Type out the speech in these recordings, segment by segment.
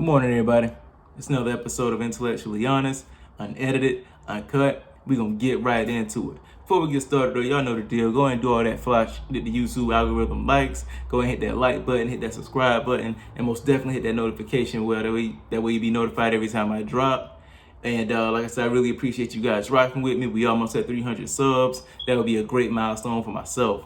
Good morning, everybody. It's another episode of Intellectually Honest, unedited, uncut. We're going to get right into it. Before we get started, though, y'all know the deal. Go ahead and do all that flash that the YouTube algorithm likes. Go ahead and hit that like button, hit that subscribe button, and most definitely hit that notification bell. That way you'll be notified every time I drop. And like I said, I really appreciate you guys rocking with me. We almost at 300 subs. That would be a great milestone for myself.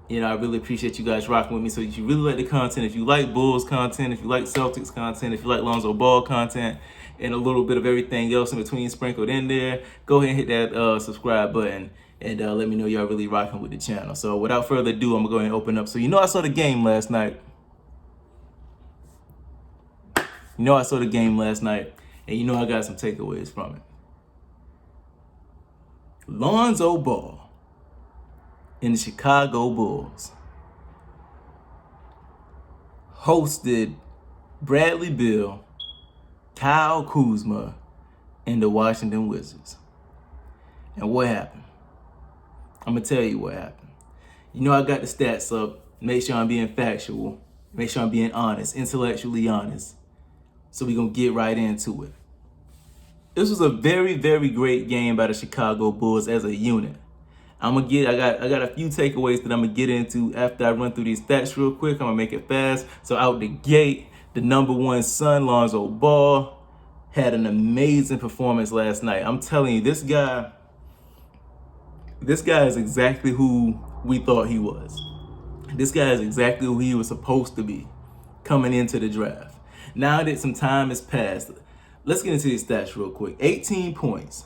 And I really appreciate you guys rocking with me. So if you really like the content, if you like Bulls content, if you like Celtics content, if you like Lonzo Ball content, and a little bit of everything else in between sprinkled in there, go ahead and hit that subscribe button and let me know y'all really rocking with the channel. So without further ado, I'm going to go ahead and open up. So I saw the game last night. And I got some takeaways from it. Lonzo Ball and the Chicago Bulls hosted Bradley Beal, Kyle Kuzma, and the Washington Wizards. And what happened? I'm going to tell you what happened. I got the stats up. Make sure I'm being factual. Make sure I'm being honest, intellectually honest. So we're going to get right into it. This was a very, very great game by the Chicago Bulls as a unit. I got a few takeaways that I'm gonna get into after I run through these stats real quick. I'm gonna make it fast. So out the gate, the number one son, Lonzo Ball, had an amazing performance last night. I'm telling you, this guy is exactly who we thought he was. This guy is exactly who he was supposed to be coming into the draft. Now that some time has passed, let's get into these stats real quick. 18 points,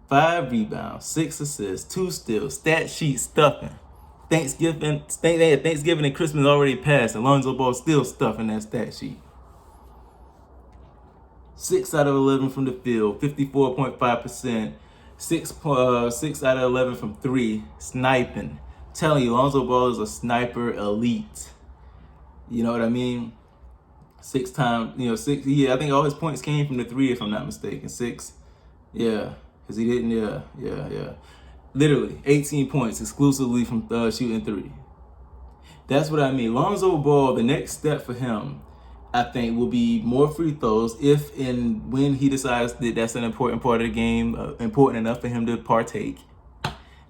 5 rebounds, 6 assists, 2 steals, stat sheet stuffing. Thanksgiving and Christmas already passed, and Lonzo Ball still stuffing that stat sheet. 6 out of 11 from the field, 54.5%. 6 out of 11 from 3, sniping. I'm telling you, Lonzo Ball is a sniper elite. You know what I mean? 6 times, 6. Yeah, I think all his points came from the 3, if I'm not mistaken. 6, yeah. Because he didn't, yeah. Literally, 18 points exclusively from shooting 3. That's what I mean. Lonzo Ball, the next step for him, I think, will be more free throws if and when he decides that that's an important part of the game, important enough for him to partake.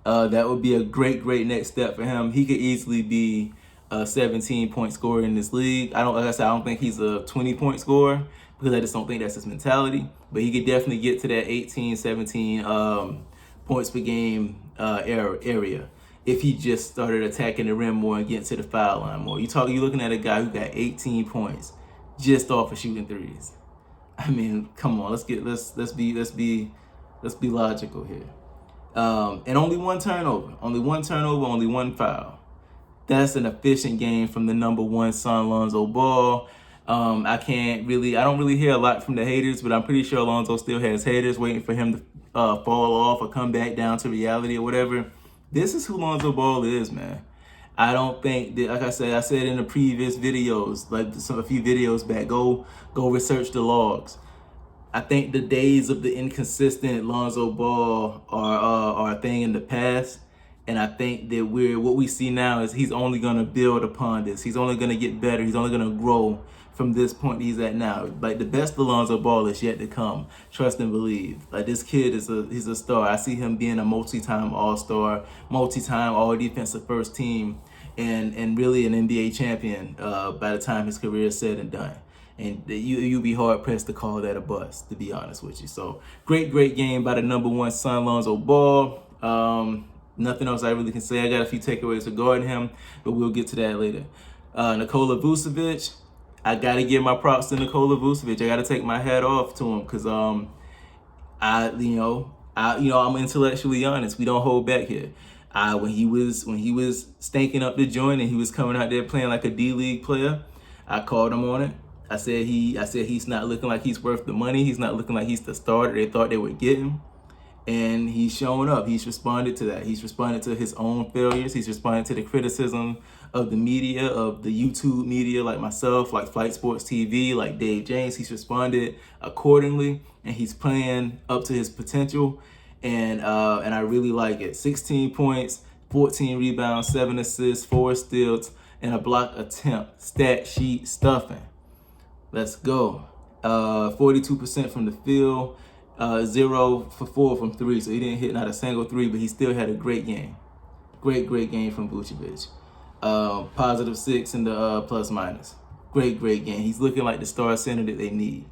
That would be a great next step for him. He could easily be a 17-point scorer in this league. I don't think he's a 20-point scorer, because I just don't think that's his mentality. But he could definitely get to that 18, 17 points per game area if he just started attacking the rim more and getting to the foul line more. You're looking at a guy who got 18 points just off of shooting threes. I mean, come on, let's be logical here. And only one turnover, only one foul. That's an efficient game from the number one son, Lonzo Ball. I don't really hear a lot from the haters, but I'm pretty sure Lonzo still has haters waiting for him to fall off or come back down to reality or whatever. This is who Lonzo Ball is, man. I don't think that, like I said in the previous videos, a few videos back, go research the logs. I think the days of the inconsistent Lonzo Ball are a thing in the past. And I think that what we see now is he's only going to build upon this. He's only going to get better. He's only going to grow from this point he's at now. Like, the best of Lonzo Ball is yet to come. Trust and believe. Like, this kid he's a star. I see him being a multi-time All-Star, multi-time All-Defensive First Team, and really an NBA champion by the time his career is said and done. And you'd be hard-pressed to call that a bust, to be honest with you. So, great game by the number one son, Lonzo Ball. Nothing else I really can say. I got a few takeaways regarding him, but we'll get to that later. Nicola Vucevic, I got to give my props to Nicola Vucevic. I got to take my hat off to him because I'm intellectually honest. We don't hold back here. When he was stanking up the joint and he was coming out there playing like a D-League player, I called him on it. I said he's not looking like he's worth the money. He's not looking like he's the starter they thought they would get him. And he's showing up. He's responded to that. He's responded to his own failures. He's responded to the criticism of the media, of the YouTube media, like myself, like Flight Sports TV, like Dave James. He's responded accordingly, and he's playing up to his potential. And I really like it. 16 points, 14 rebounds, 7 assists, 4 steals, and a block attempt. Stat sheet stuffing. Let's go. 42% from the field, 0 for 4 from 3. So he didn't hit not a single 3, but he still had a great game. Great game from Vucevic. Positive 6 in the plus minus. Great game. He's looking like the star center that they need,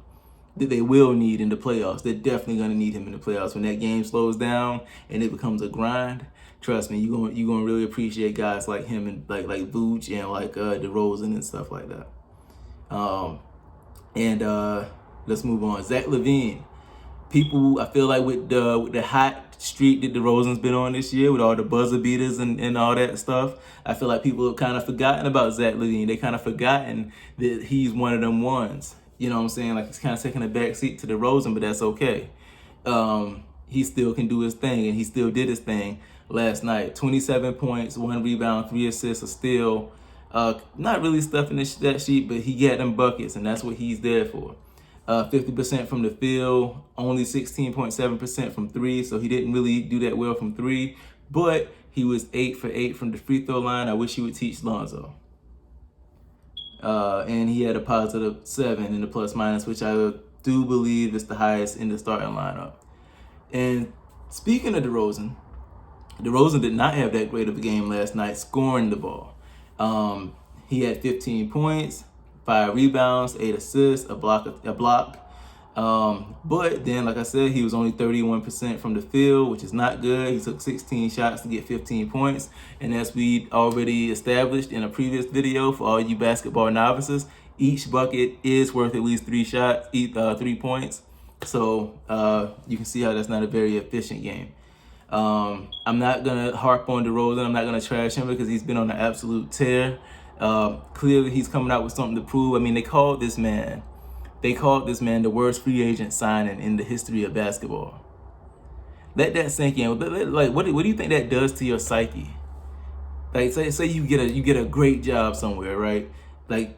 that they will need in the playoffs. They're definitely going to need him in the playoffs. When that game slows down and it becomes a grind, trust me, you're gonna really appreciate guys like him and like Vuce and like DeRozan and stuff like that. Let's move on. Zach LaVine. People, I feel like with the hot streak that DeRozan's been on this year, with all the buzzer beaters and all that stuff, I feel like people have kind of forgotten about Zach LaVine. They kind of forgotten that he's one of them ones. You know what I'm saying? Like, he's kind of taking a back seat to DeRozan, but that's okay. He still can do his thing, and he still did his thing last night. 27 points, 1 rebound, 3 assists, a steal. Not really stuffing that sheet, but he got them buckets, and that's what he's there for. 50% from the field, only 16.7% from 3, so he didn't really do that well from 3, but he was 8 for 8 from the free throw line. I wish he would teach Lonzo. And he had a positive 7 in the plus minus, which I do believe is the highest in the starting lineup. And speaking of DeRozan did not have that great of a game last night scoring the ball. He had 15 points, 5 rebounds, 8 assists, a block. But then, like I said, he was only 31% from the field, which is not good. He took 16 shots to get 15 points. And as we already established in a previous video for all you basketball novices, each bucket is worth at least 3 shots, 3 points. So you can see how that's not a very efficient game. I'm not going to harp on DeRozan. I'm not going to trash him because he's been on an absolute tear. Clearly, he's coming out with something to prove. I mean, they called this man the worst free agent signing in the history of basketball. Let that sink in. Like, what do you think that does to your psyche? Like, say you get a great job somewhere, right? Like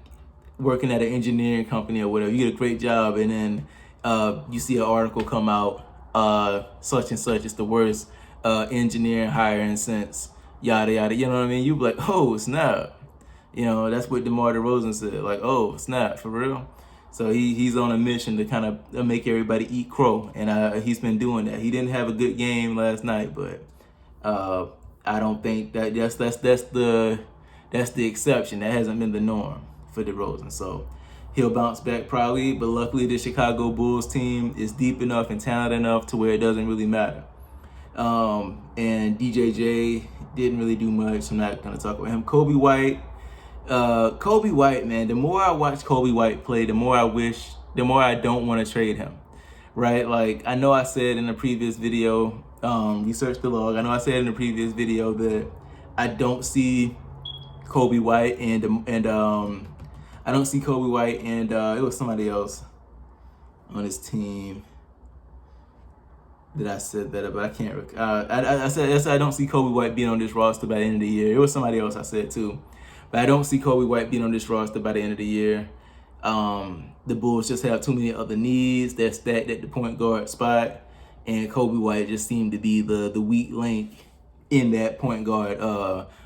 working at an engineering company or whatever. You get a great job, and then you see an article come out, such and such is the worst engineering hiring since yada yada. You know what I mean? You be like, oh snap. You know, that's what DeMar DeRozan said. Like, oh snap, for real. So he's on a mission to kind of make everybody eat crow, and he's been doing that. He didn't have a good game last night, but I don't think that's the exception. That hasn't been the norm for DeRozan. So he'll bounce back probably, but luckily the Chicago Bulls team is deep enough and talented enough to where it doesn't really matter. And DJJ didn't really do much. I'm not gonna talk about him. Kobe White, man, the more I watch Kobe White play, the more I don't want to trade him, right? Like, I know I said in a previous video, research the log, I know I said in a previous video that I don't see Kobe White and I don't see Kobe White and it was somebody else on his team that I said that, but I can't. I said I don't see Kobe White being on this roster by the end of the year. It was somebody else I said too, but I don't see Kobe White being on this roster by the end of the year. The Bulls just have too many other needs. They're stacked at the point guard spot, and Kobe White just seemed to be the weak link in that point guard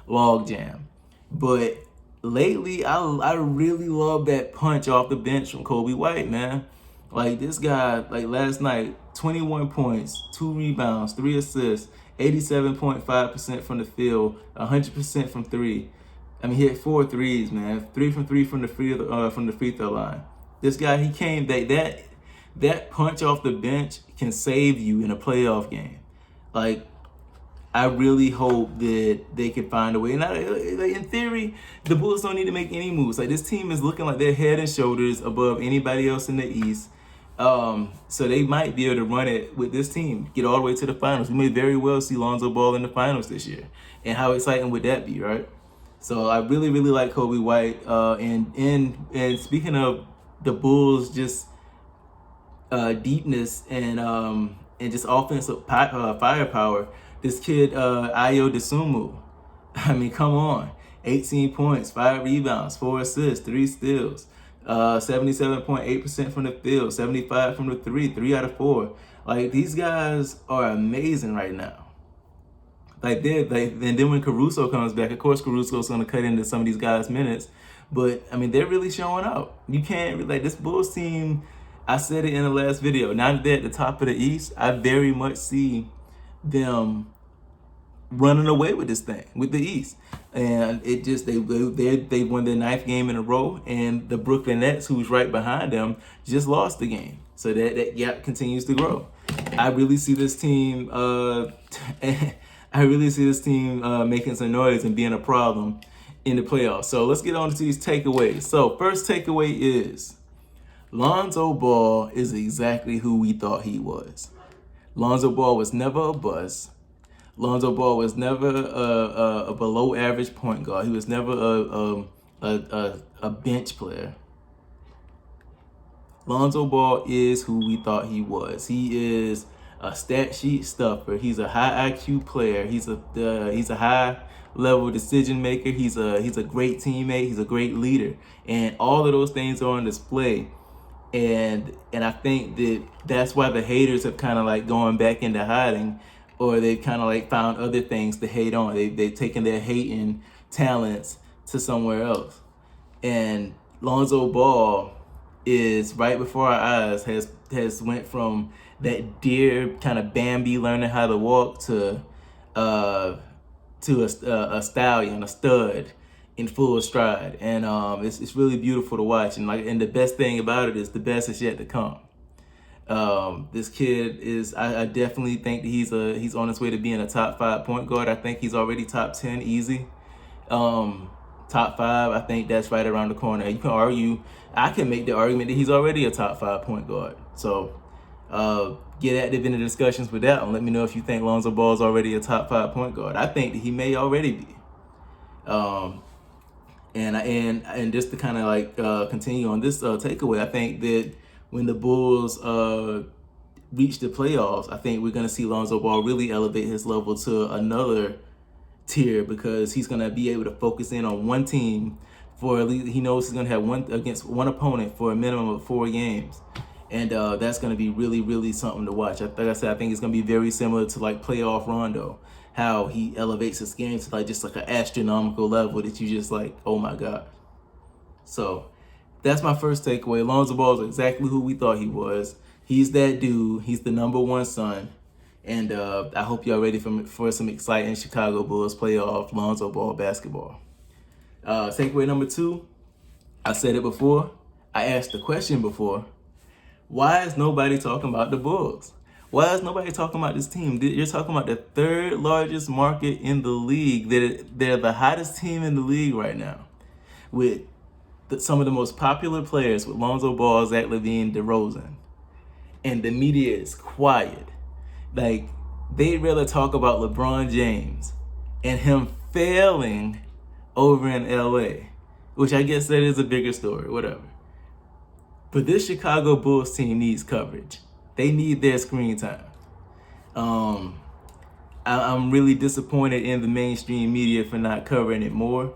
log jam. But lately, I really love that punch off the bench from Kobe White, man. Like, this guy, like last night, 21 points, 2 rebounds, 3 assists, 87.5% from the field, 100% from 3. I mean, he had 4 threes, man. 3 from the free throw line. This guy, he came that punch off the bench can save you in a playoff game. Like, I really hope that they can find a way. And in theory, the Bulls don't need to make any moves. Like, this team is looking like they're head and shoulders above anybody else in the East. So they might be able to run it with this team, get all the way to the finals. We may very well see Lonzo Ball in the finals this year. And how exciting would that be, right? So I really, really like Kobe White. And speaking of the Bulls, just deepness and just offensive firepower, this kid Ayo Dosunmu, I mean, come on. 18 points, 5 rebounds, 4 assists, 3 steals, 77.8% from the field, 75 from the 3 out of 4. Like, these guys are amazing right now. And then when Caruso comes back, of course Caruso's going to cut into some of these guys' minutes, but I mean they're really showing out. You can't like this Bulls team. I said it in the last video. Now that they're at the top of the East, I very much see them running away with this thing with the East, and it just they won their 9th game in a row, and the Brooklyn Nets, who's right behind them, just lost the game, so that gap continues to grow. I really see this team. Making some noise and being a problem in the playoffs. So let's get on to these takeaways. So first takeaway is Lonzo Ball is exactly who we thought he was. Lonzo Ball was never a bust. Lonzo Ball was never a below average point guard. He was never a bench player. Lonzo Ball is who we thought he was. He is a stat sheet stuffer. He's a high IQ player. He's a high level decision maker. He's a great teammate. He's a great leader, and all of those things are on display. And I think that's why the haters have kind of like gone back into hiding, or they've kind of like found other things to hate on. They've taken their hating talents to somewhere else. And Lonzo Ball is right before our eyes has went from that deer kind of Bambi learning how to walk to a stallion, a stud in full stride, and it's really beautiful to watch. And the best thing about it is the best is yet to come. This kid is I definitely think that he's on his way to being a top 5 point guard. I think he's already top 10 easy. Top 5, I think that's right around the corner. You can argue, I can make the argument that he's already a top 5 point guard. So get active in the discussions with that one. Let me know if you think Lonzo Ball is already a top 5 point guard. I think that he may already be. And just to kind of like continue on this takeaway, I think that when the Bulls reach the playoffs, I think we're going to see Lonzo Ball really elevate his level to another tier, because he's going to be able to focus in on one team for at least, he knows he's going to have one opponent for a minimum of 4 games. And that's going to be really, really something to watch. Like I said, I think it's going to be very similar to like playoff Rondo, how he elevates his game to like just like an astronomical level that you just like, oh my God. So that's my first takeaway. Lonzo Ball is exactly who we thought he was. He's that dude. He's the number 1 son. And I hope y'all ready for some exciting Chicago Bulls playoff Lonzo Ball basketball. Takeaway number 2, I said it before. I asked the question before. Why is nobody talking about the Bulls? Why is nobody talking about this team? You're talking about the 3rd largest market in the league. They're the hottest team in the league right now, with some of the most popular players, with Lonzo Ball, Zach LaVine, DeRozan. And the media is quiet. Like, they'd rather talk about LeBron James and him failing over in LA, which I guess that is a bigger story, whatever. But this Chicago Bulls team needs coverage. They need their screen time. I'm really disappointed in the mainstream media for not covering it more.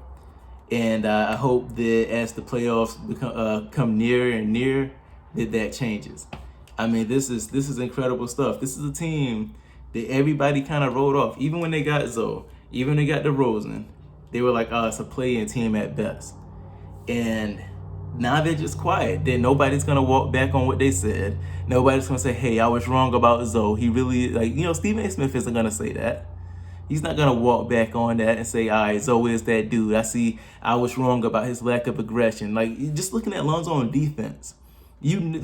And I hope that as the playoffs come nearer and nearer, that changes. I mean, this is incredible stuff. This is a team that everybody kind of wrote off. Even when they got Zoe, even when they got DeRozan, they were like, oh, it's a play-in team at best. And now they're just quiet. Then nobody's going to walk back on what they said. Nobody's going to say, hey, I was wrong about Zoe. He really, Stephen A. Smith isn't going to say that. He's not going to walk back on that and say, all right, Zoe is that dude. I was wrong about his lack of aggression. Like, just looking at Lonzo on defense, you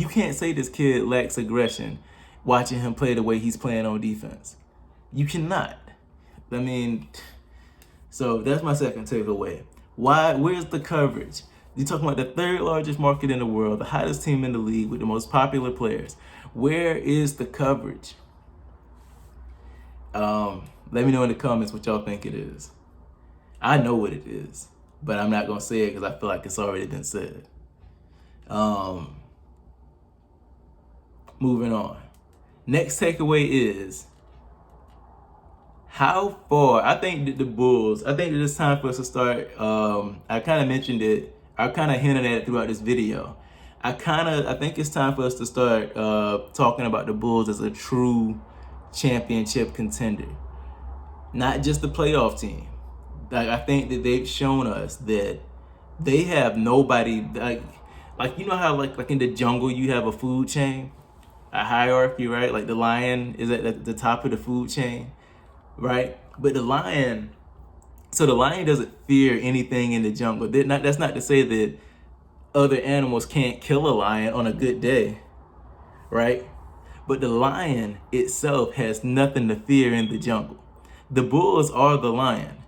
can't say this kid lacks aggression watching him play the way he's playing on defense. You cannot. I mean, so that's my second takeaway. Where's the coverage? You're talking about the 3rd largest market in the world, the hottest team in the league with the most popular players. Where is the coverage? Let me know in the comments what y'all think it is. I know what it is, but I'm not going to say it because I feel like it's already been said. Moving on. Next takeaway is how far, I think that it's time for us to start. I kind of mentioned it. I kind of hinted at it throughout this video. I think it's time for us to start talking about the Bulls as a true championship contender. not just the playoff team. Like, I think that they've shown us that they have nobody like you know how like in the jungle you have a food chain, a hierarchy, right? Like the lion is at the top of the food chain, right? But the lion doesn't fear anything in the jungle. That's not to say that other animals can't kill a lion on a good day, right? But the lion itself has nothing to fear in the jungle. The bulls are the lion,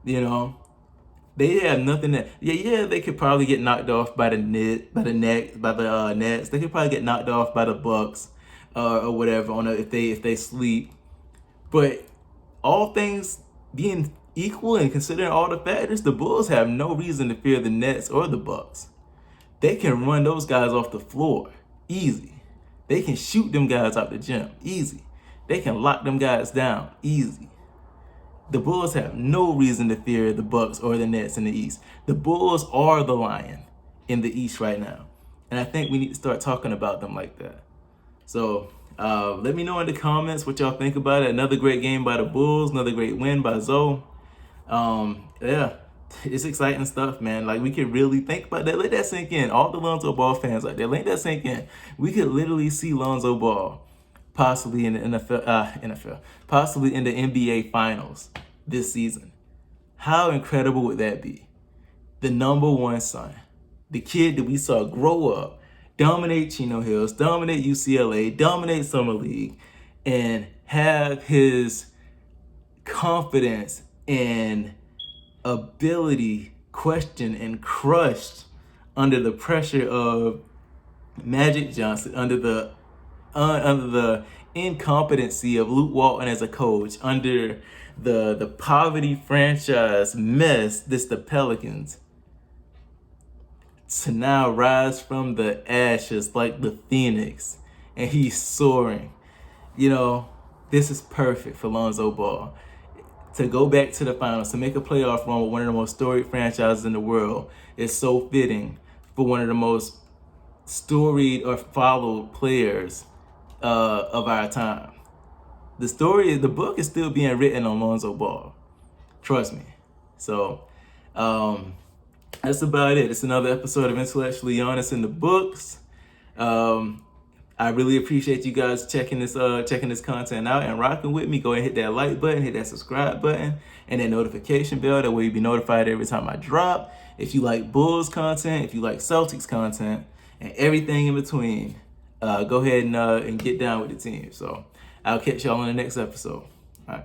you know. They have nothing that they could probably get knocked off by the Nets. They could probably get knocked off by the Bucks, or whatever if they sleep. But all things being equal and considering all the factors, the Bulls have no reason to fear the Nets or the Bucks. They can run those guys off the floor easy. They can shoot them guys out the gym easy. They can lock them guys down easy. The Bulls have no reason to fear the Bucks or the Nets in the East. The Bulls are the lion in the East right now. And I think we need to start talking about them like that. So let me know in the comments what y'all think about it. Another great game by the Bulls. Another great win by Zoe. Yeah, it's exciting stuff, man. Like, we could really think about that. Let that sink in. All the Lonzo Ball fans out there, let that sink in. We could literally see Lonzo Ball possibly in the NFL, possibly in the NBA Finals this season. How incredible would that be? The number one son, the kid that we saw grow up, dominate Chino Hills, dominate UCLA, dominate Summer League, and have his confidence and ability questioned and crushed under the pressure of Magic Johnson, under the incompetency of Luke Walton as a coach, under the poverty franchise mess that's the Pelicans, to now rise from the ashes like the Phoenix, and he's soaring. You know, this is perfect for Lonzo Ball. To go back to the finals, to make a playoff run with one of the most storied franchises in the world is so fitting for one of the most storied or followed players of our time. The book is still being written on Lonzo Ball. Trust me. So that's about it. It's another episode of Intellectually Honest in the Books. I really appreciate you guys checking this content out and rocking with me. Go ahead and hit that like button, hit that subscribe button, and that notification bell. That way you'll be notified every time I drop. If you like Bulls content, if you like Celtics content, and everything in between, go ahead and get down with the team. So I'll catch y'all on the next episode. All right.